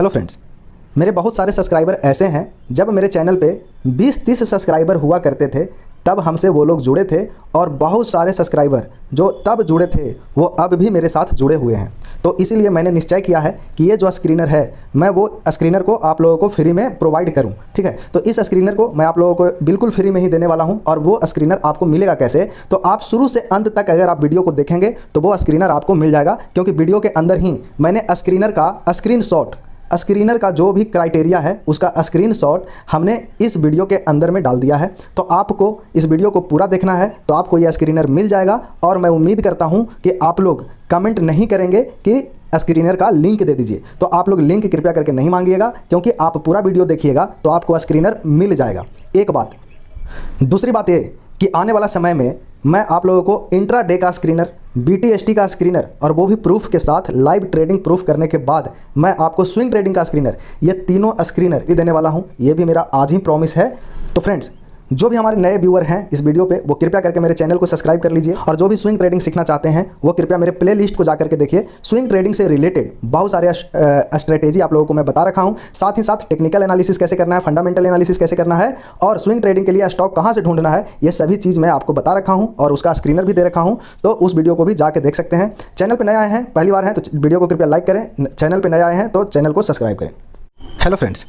Hello friends, मेरे बहुत सारे सब्सक्राइबर ऐसे हैं, जब मेरे चैनल पे 20-30 सब्सक्राइबर हुआ करते थे तब हमसे वो लोग जुड़े थे, और बहुत सारे सब्सक्राइबर जो तब जुड़े थे वो अब भी मेरे साथ जुड़े हुए हैं। तो इसीलिए मैंने निश्चय किया है कि ये जो स्क्रीनर है, मैं वो स्क्रीनर को आप लोगों को फ्री में प्रोवाइड करूं। ठीक है, तो इस स्क्रीनर को मैं आप लोगों को बिल्कुल फ्री में ही देने वाला हूं। और वो स्क्रीनर आपको मिलेगा कैसे, तो आप शुरू से अंत तक अगर आप वीडियो को देखेंगे तो वो स्क्रीनर आपको मिल जाएगा, क्योंकि वीडियो के अंदर ही मैंने स्क्रीनर का स्क्रीनशॉट, स्क्रीनर का जो भी क्राइटेरिया है उसका स्क्रीनशॉट हमने इस वीडियो के अंदर में डाल दिया है। तो आपको इस वीडियो को पूरा देखना है तो आपको यह स्क्रीनर मिल जाएगा। और मैं उम्मीद करता हूं कि आप लोग कमेंट नहीं करेंगे कि स्क्रीनर का लिंक दे दीजिए। तो आप लोग लिंक कृपया करके नहीं मांगिएगा, क्योंकि आप पूरा वीडियो देखिएगा तो आपको स्क्रीनर मिल जाएगा। एक बात। दूसरी बात ये कि आने वाला समय में मैं आप लोगों को इंट्राडे का स्क्रीनर, BTST का स्क्रीनर, और वो भी प्रूफ के साथ, लाइव ट्रेडिंग प्रूफ करने के बाद मैं आपको स्विंग ट्रेडिंग का स्क्रीनर, ये तीनों स्क्रीनर भी देने वाला हूं। ये भी मेरा आज ही प्रॉमिस है। तो फ्रेंड्स, जो भी हमारे नए व्यूअर हैं इस वीडियो पे, वो कृपया करके मेरे चैनल को सब्सक्राइब कर लीजिए। और जो भी स्विंग ट्रेडिंग सीखना चाहते हैं वो कृपया मेरे प्ले लिस्ट को जाकर के देखिए। स्विंग ट्रेडिंग से रिलेटेड बहुत सारे स्ट्रेटेजी आप लोगों को मैं बता रखा हूं। साथ ही साथ टेक्निकल एनालिसिस कैसे करना है, फंडामेंटल एनालिसिस कैसे करना है, और स्विंग ट्रेडिंग के लिए स्टॉक कहां से ढूंढना है, ये सभी चीज़ मैं आपको बता रखा हूँ और उसका स्क्रीनर भी दे रखा हूँ। तो उस वीडियो को भी जाकर देख सकते हैं। चैनल पर नए आए हैं, पहली बार हैं, तो वीडियो को कृपया लाइक करें। चैनल पर नए आए हैं तो चैनल को सब्सक्राइब करें। हेलो फ्रेंड्स,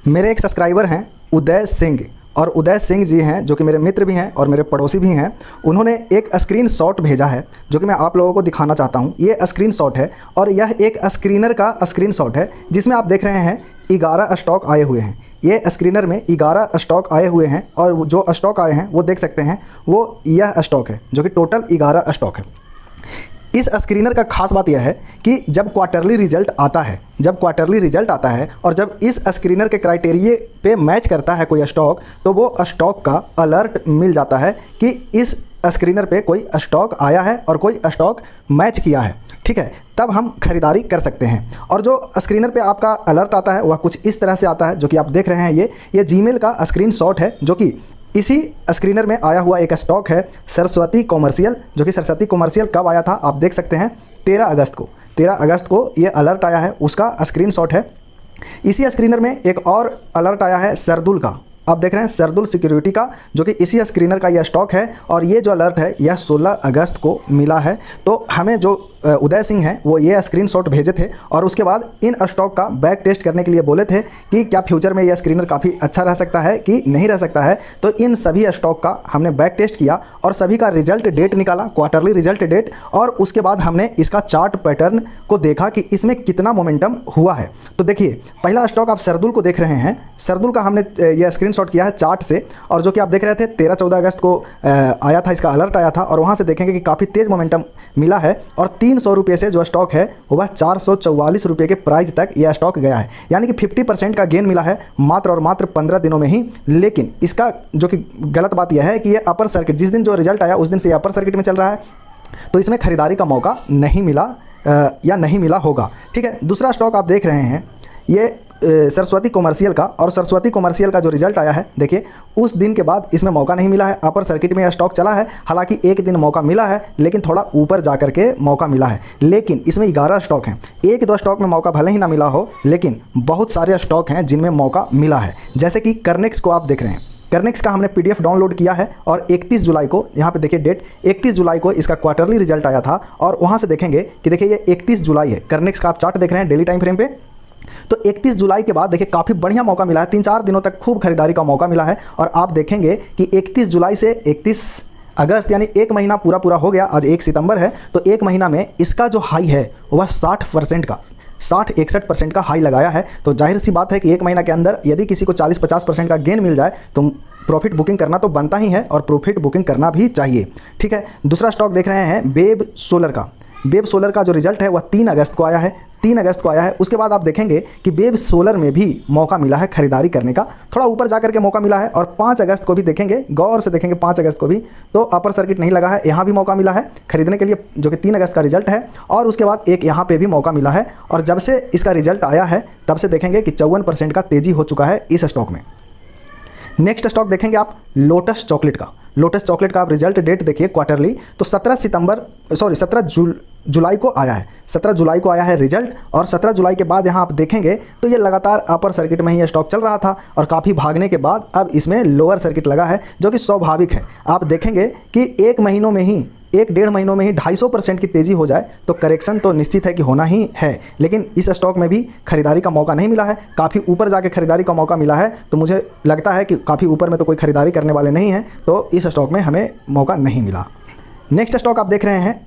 मेरे एक सब्सक्राइबर हैं उदय सिंह, और उदय सिंह जी हैं जो कि मेरे मित्र भी हैं और मेरे पड़ोसी भी हैं। उन्होंने एक स्क्रीनशॉट भेजा है जो कि मैं आप लोगों को दिखाना चाहता हूं। ये स्क्रीनशॉट है और यह एक स्क्रीनर का स्क्रीनशॉट है, जिसमें आप देख रहे हैं 11 स्टॉक आए हुए हैं। ये स्क्रीनर में 11 स्टॉक आए हुए हैं, और जो स्टॉक आए हैं वो देख सकते हैं, वो यह स्टॉक है जो कि टोटल 11 स्टॉक है। इस स्क्रीनर का खास बात यह है कि जब क्वार्टरली रिजल्ट आता है, और जब इस स्क्रीनर के क्राइटेरिया पे मैच करता है कोई स्टॉक, तो वो स्टॉक का अलर्ट मिल जाता है कि इस स्क्रीनर पे कोई स्टॉक आया है और कोई स्टॉक मैच किया है। ठीक है, तब हम खरीदारी कर सकते हैं। और जो स्क्रीनर पे आपका अलर्ट आता है वह कुछ इस तरह से आता है, जो कि आप देख रहे हैं। ये जीमेल का स्क्रीनशॉट है, जो कि इसी स्क्रीनर में आया हुआ एक स्टॉक है, सरस्वती कॉमर्शियल। जो कि सरस्वती कॉमर्शियल कब आया था आप देख सकते हैं, 13 अगस्त को ये अलर्ट आया है, उसका स्क्रीनशॉट है। इसी स्क्रीनर में एक और अलर्ट आया है सरदुल का, आप देख रहे हैं, सरदुल सिक्योरिटी का, जो कि इसी स्क्रीनर का यह स्टॉक है। और ये जो अलर्ट है यह 16 अगस्त को मिला है। तो हमें जो उदय सिंह हैं वो ये स्क्रीनशॉट भेजे थे, और उसके बाद इन स्टॉक का बैक टेस्ट करने के लिए बोले थे कि क्या फ्यूचर में यह स्क्रीनर काफ़ी अच्छा रह सकता है कि नहीं रह सकता है। तो इन सभी स्टॉक का हमने बैक टेस्ट किया और सभी का रिजल्ट डेट निकाला, क्वार्टरली रिजल्ट डेट, और उसके बाद हमने इसका चार्ट पैटर्न को देखा कि इसमें कितना मोमेंटम हुआ है। तो देखिए, पहला स्टॉक आप सरदुल को देख रहे हैं। सरदुल का हमने यह स्क्रीनशॉट किया है चार्ट से, और जो कि आप देख रहे थे 13-14 अगस्त को आया था, इसका अलर्ट आया था, और वहाँ से देखेंगे कि काफ़ी तेज़ मोमेंटम मिला है। और 300 रुपये से जो स्टॉक है वह 444 रुपये के प्राइस तक यह स्टॉक गया है, यानी कि 50% का गेन मिला है मात्र और मात्र 15 दिनों में ही। लेकिन इसका जो कि गलत बात यह है कि ये अपर सर्किट, जिस दिन जो रिजल्ट आया उस दिन से ये अपर सर्किट में चल रहा है, तो इसमें खरीदारी का मौका नहीं मिला या नहीं मिला होगा। ठीक है, दूसरा स्टॉक आप देख रहे हैं, ये सरस्वती कॉमर्शियल का, और सरस्वती कॉमर्शियल का जो रिजल्ट आया है, देखिए उस दिन के बाद इसमें मौका नहीं मिला है। अपर सर्किट में यह स्टॉक चला है, हालांकि एक दिन मौका मिला है, लेकिन थोड़ा ऊपर जा करके मौका मिला है। लेकिन इसमें 11 स्टॉक हैं, 1-2 स्टॉक में मौका भले ही ना मिला हो, लेकिन बहुत सारे स्टॉक हैं जिनमें मौका मिला है। जैसे कि कर्नेक्स को आप देख रहे हैं, कर्नेक्स का हमने PDF डाउनलोड किया है, और 31 जुलाई को, यहाँ पे देखिए डेट, 31 जुलाई को इसका क्वार्टरली रिजल्ट आया था। और वहाँ से देखेंगे कि देखिए ये 31 जुलाई है, कर्नेक्स का आप चार्ट देख रहे हैं डेली टाइम फ्रेम पे। तो 31 जुलाई के बाद देखिए काफ़ी बढ़िया मौका मिला है, 3-4 दिनों तक खूब खरीदारी का मौका मिला है। और आप देखेंगे कि 31 जुलाई से 31 अगस्त, यानी एक महीना पूरा हो गया, आज 1 सितंबर है, तो एक महीना में इसका जो हाई है वह 60% का, 60-61% का हाई लगाया है। तो जाहिर सी बात है कि एक महीना के अंदर यदि किसी को 40-50% का गेन मिल जाए तो प्रॉफिट बुकिंग करना तो बनता ही है, और प्रॉफिट बुकिंग करना भी चाहिए। ठीक है, दूसरा स्टॉक देख रहे हैं वेब सोलर का। वेब सोलर का जो रिजल्ट है वह 3 अगस्त को आया है, 3 अगस्त को आया है। उसके बाद आप देखेंगे कि वेब सोलर में भी मौका मिला है खरीदारी करने का, थोड़ा ऊपर जाकर के मौका मिला है। और 5 अगस्त को भी देखेंगे, गौर से देखेंगे, 5 अगस्त को भी तो अपर सर्किट नहीं लगा है, यहाँ भी मौका मिला है खरीदने के लिए, जो कि 3 अगस्त का रिजल्ट है। और उसके बाद एक यहाँ पे भी मौका मिला है, और जब से इसका रिजल्ट आया है तब से देखेंगे कि 54% का तेज़ी हो चुका है इस स्टॉक में। नेक्स्ट स्टॉक देखेंगे आप लोटस चॉकलेट का। लोटस चॉकलेट का आप रिजल्ट डेट देखिए क्वार्टरली, तो 17 जुलाई को आया है, 17 जुलाई को आया है रिजल्ट। और 17 जुलाई के बाद यहाँ आप देखेंगे तो ये लगातार अपर सर्किट में ही स्टॉक चल रहा था और काफ़ी भागने के बाद अब इसमें लोअर सर्किट लगा है, जो कि स्वाभाविक है। आप देखेंगे कि 1 महीनों में ही 1-1.5 महीनों में ही 250% की तेज़ी हो जाए तो करेक्शन तो निश्चित है कि होना ही है। लेकिन इस स्टॉक में भी खरीदारी का मौका नहीं मिला है, काफ़ी ऊपर जाके खरीदारी का मौका मिला है, तो मुझे लगता है कि काफ़ी ऊपर में तो कोई खरीदारी करने वाले नहीं हैं, तो इस स्टॉक में हमें मौका नहीं मिला। नेक्स्ट स्टॉक आप देख रहे हैं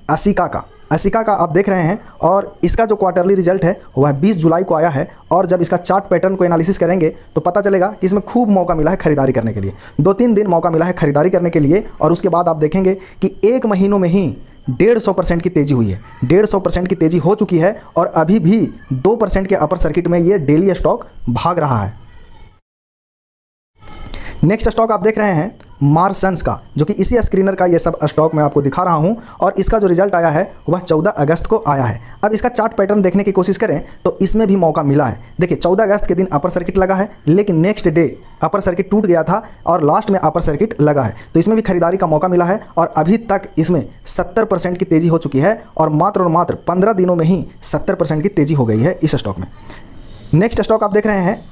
असिका का आप देख रहे हैं, और इसका जो क्वार्टरली रिजल्ट है वह 20 जुलाई को आया है। और जब इसका चार्ट पैटर्न को एनालिसिस करेंगे तो पता चलेगा कि इसमें खूब मौका मिला है खरीदारी करने के लिए, 2-3 दिन मौका मिला है खरीदारी करने के लिए। और उसके बाद आप देखेंगे कि 1 महीनों में ही 150% की तेज़ी हुई है, 150% की तेज़ी हो चुकी है और अभी भी 2% के अपर सर्किट में ये डेली स्टॉक भाग रहा है। नेक्स्ट स्टॉक आप देख रहे हैं मार्सन्स का, जो कि इसी स्क्रीनर का ये सब स्टॉक मैं आपको दिखा रहा हूं, और इसका जो रिजल्ट आया है वह 14 अगस्त को आया है। अब इसका चार्ट पैटर्न देखने की कोशिश करें तो इसमें भी मौका मिला है। देखिए 14 अगस्त के दिन अपर सर्किट लगा है, लेकिन नेक्स्ट डे अपर सर्किट टूट गया था और लास्ट में अपर सर्किट लगा है, तो इसमें भी खरीदारी का मौका मिला है। और अभी तक इसमें 70% की तेज़ी हो चुकी है और मात्र 15 दिनों में ही 70% की तेज़ी हो गई है इस स्टॉक में। नेक्स्ट स्टॉक आप देख रहे हैं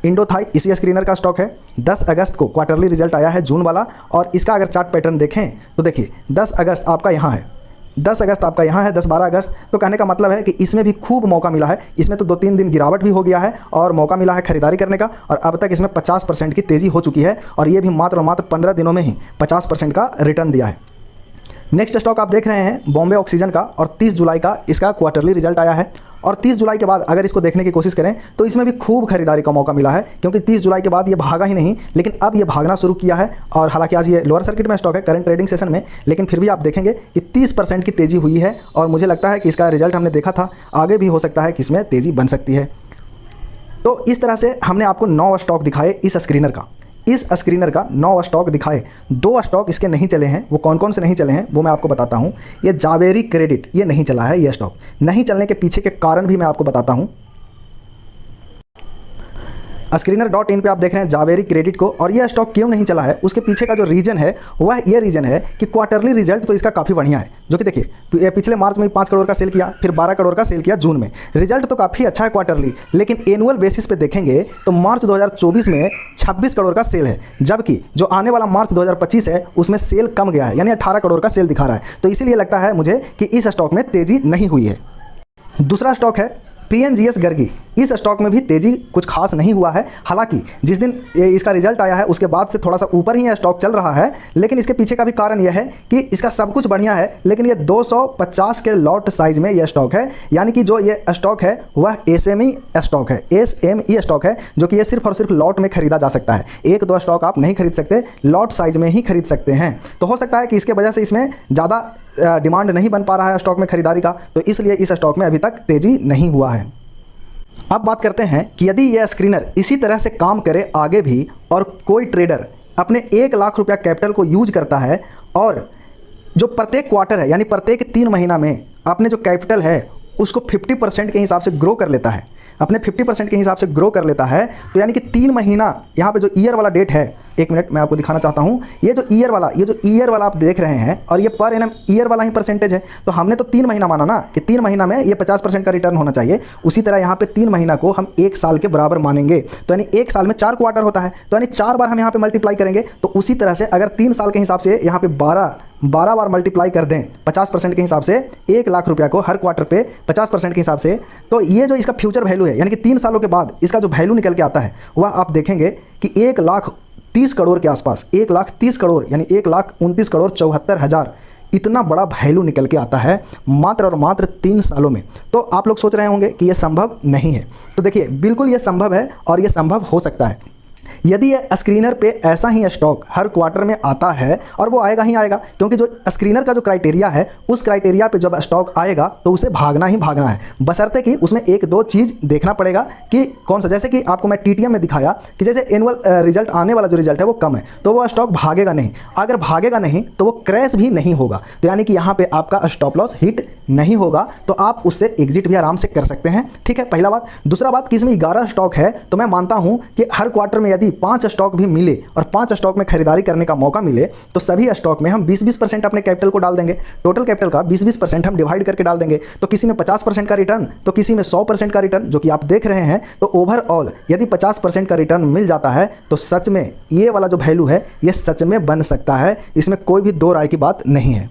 इंडोथाई इसी स्क्रीनर का स्टॉक है। 10 अगस्त को क्वार्टरली रिजल्ट आया है जून वाला, और इसका अगर चार्ट पैटर्न देखें तो देखिए 10 अगस्त आपका यहाँ है, 10 अगस्त आपका यहाँ है, 10-12 अगस्त, तो कहने का मतलब है कि इसमें भी खूब मौका मिला है। इसमें तो 2-3 दिन गिरावट भी हो गया है और मौका मिला है खरीदारी करने का, और अब तक इसमें 50% की तेज़ी हो चुकी है और ये भी मात्र 15 दिनों में ही 50% का रिटर्न दिया है। नेक्स्ट स्टॉक आप देख रहे हैं बॉम्बे ऑक्सीजन का, और 30 जुलाई का इसका क्वार्टरली रिजल्ट आया है। और 30 जुलाई के बाद अगर इसको देखने की कोशिश करें तो इसमें भी खूब खरीदारी का मौका मिला है, क्योंकि 30 जुलाई के बाद ये भागा ही नहीं, लेकिन अब ये भागना शुरू किया है। और हालांकि आज ये लोअर सर्किट में स्टॉक है करंट ट्रेडिंग सेशन में, लेकिन फिर भी आप देखेंगे कि 30% की तेज़ी हुई है और मुझे लगता है कि इसका रिजल्ट हमने देखा था, आगे भी हो सकता है कि इसमें तेज़ी बन सकती है। तो इस तरह से हमने आपको 9 स्टॉक दिखाए इस स्क्रीनर का 9 स्टॉक दिखाए। 2 स्टॉक इसके नहीं चले हैं, वो कौन कौन से नहीं चले हैं वो मैं आपको बताता हूं। ये जावेरी क्रेडिट ये नहीं चला है, ये स्टॉक नहीं चलने के पीछे के कारण भी मैं आपको बताता हूं। Screener.in पे आप देख रहे हैं जावेरी क्रेडिट को, और यह स्टॉक क्यों नहीं चला है उसके पीछे का जो रीजन है वह ये रीजन है कि क्वार्टरली रिजल्ट तो इसका काफ़ी बढ़िया है, जो कि देखिए पिछले मार्च में 5 करोड़ का सेल किया, फिर 12 करोड़ का सेल किया जून में, रिजल्ट तो काफ़ी अच्छा है क्वार्टरली। लेकिन एनुअल बेसिस पे देखेंगे तो मार्च 2024 में 26 करोड़ का सेल है, जबकि जो आने वाला मार्च 2025 है उसमें सेल कम गया है, यानी 18 करोड़ का सेल दिखा रहा है। तो इसीलिए लगता है मुझे कि इस स्टॉक में तेज़ी नहीं हुई है। दूसरा स्टॉक है PNGS गर्गी। इस स्टॉक में भी तेज़ी कुछ खास नहीं हुआ है, हालांकि जिस दिन इसका रिजल्ट आया है उसके बाद से थोड़ा सा ऊपर ही यह स्टॉक चल रहा है, लेकिन इसके पीछे का भी कारण यह है कि इसका सब कुछ बढ़िया है, लेकिन ये 250 के लॉट साइज में यह स्टॉक है, यानी कि जो ये स्टॉक है वह SME स्टॉक है, जो कि ये सिर्फ और सिर्फ लॉट में खरीदा जा सकता है। 1-2 स्टॉक आप नहीं खरीद सकते, लॉट साइज में ही खरीद सकते हैं। तो हो सकता है कि इसके वजह से इसमें ज़्यादा डिमांड नहीं बन पा रहा है स्टॉक में खरीदारी का, तो इसलिए इस स्टॉक में अभी तक तेज़ी नहीं हुआ है। अब बात करते हैं कि यदि यह स्क्रीनर इसी तरह से काम करे आगे भी, और कोई ट्रेडर अपने 1 लाख रुपया कैपिटल को यूज करता है और जो प्रत्येक क्वार्टर है यानी प्रत्येक 3 महीना में अपने जो कैपिटल है उसको 50% के हिसाब से ग्रो कर लेता है, अपने 50% के हिसाब से ग्रो कर लेता है, तो यानी कि 3 महीना यहाँ पे जो ईयर वाला डेट है, 1 मिनट मैं आपको दिखाना चाहता हूँ। ये जो ईयर वाला आप देख रहे हैं, और ये पर एनम ईयर वाला ही परसेंटेज है, तो हमने तो 3 महीना माना ना कि 3 महीना में ये 50% का रिटर्न होना चाहिए। उसी तरह यहाँ पे 3 महीना को हम 1 साल के बराबर मानेंगे, तो यानी 1 साल में 4 क्वार्टर होता है, तो यानी 4 बार हम यहाँ पे मल्टीप्लाई करेंगे। तो उसी तरह से अगर 3 साल के हिसाब से यहाँ पे 12 बार मल्टीप्लाई कर दें 50% के हिसाब से, 1 लाख रुपया को हर क्वार्टर पे 50% के हिसाब से, तो ये जो इसका फ्यूचर वैल्यू है, यानी कि 3 सालों के बाद इसका जो वैल्यू निकल के आता है वह आप देखेंगे कि 1,30 करोड़ के आसपास, 1,30 करोड़ यानी 1,29,74,000 इतना बड़ा वैल्यू निकल के आता है मात्र और मात्र 3 सालों में। तो आप लोग सोच रहे होंगे कि यह संभव नहीं है, तो देखिए बिल्कुल ये संभव है और ये संभव हो सकता है। यदि ये स्क्रीनर पे ऐसा ही स्टॉक हर क्वार्टर में आता है, और वो आएगा ही आएगा, क्योंकि जो स्क्रीनर का जो क्राइटेरिया है उस क्राइटेरिया पे जब स्टॉक आएगा तो उसे भागना ही भागना है, बशर्ते कि उसमें 1-2 चीज़ देखना पड़ेगा कि कौन सा। जैसे कि आपको मैं TTM में दिखाया कि जैसे एनुअल रिजल्ट आने वाला जो रिजल्ट है वो कम है, तो वो स्टॉक भागेगा नहीं। अगर भागेगा नहीं तो वो क्रैश भी नहीं होगा, तो यानी कि यहाँ पर आपका स्टॉप लॉस हिट नहीं होगा, तो आप उससे एग्जिट भी आराम से कर सकते हैं। ठीक है, पहला बात। दूसरा बात कि इसमें 11 स्टॉक है, तो मैं मानता हूँ कि हर क्वार्टर में हमें यदि 5 स्टॉक भी मिले और 5 स्टॉक में खरीदारी करने का मौका मिले तो सभी स्टॉक में हम 20-20% अपने कैपिटल को डाल देंगे। टोटल कैपिटल का 20-20% हम डिवाइड करके डाल देंगे। तो किसी में 50% का रिटर्न तो किसी में 100% का रिटर्न, जो कि आप देख रहे हैं। तो ओवरऑल यदि 50% का रिटर्न मिल जाता है तो सच में ये वाला जो वैल्यू है ये सच में बन सकता है, इसमें कोई भी दो राय की बात नहीं है।